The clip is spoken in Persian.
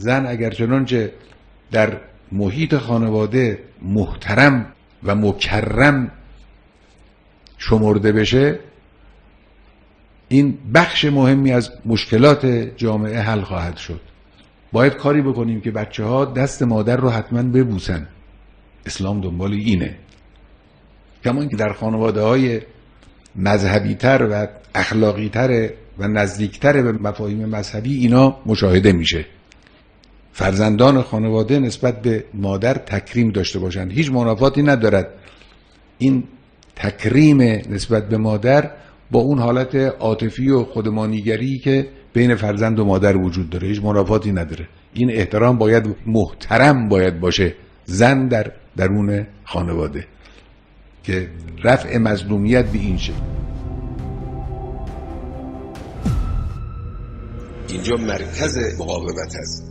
زن اگر چنانچه در محیط خانواده محترم و مکرم شمرده بشه، این بخش مهمی از مشکلات جامعه حل خواهد شد. باید کاری بکنیم که بچه‌ها دست مادر رو حتما ببوسن. اسلام دنبال اینه. کما اینکه در خانواده‌های مذهبی‌تر و اخلاقی‌تر و نزدیکتر به مفاهیم مذهبی اینا مشاهده میشه. فرزندان خانواده نسبت به مادر تکریم داشته باشند. هیچ منافاتی ندارد این تکریم نسبت به مادر با اون حالت عاطفی و خودمانیگری که بین فرزند و مادر وجود داره. هیچ منافاتی نداره. این احترام باید محترم باید باشه زن در درون خانواده که رفع مظلومیت به این شکل. اینجا مرکز مقاومت است.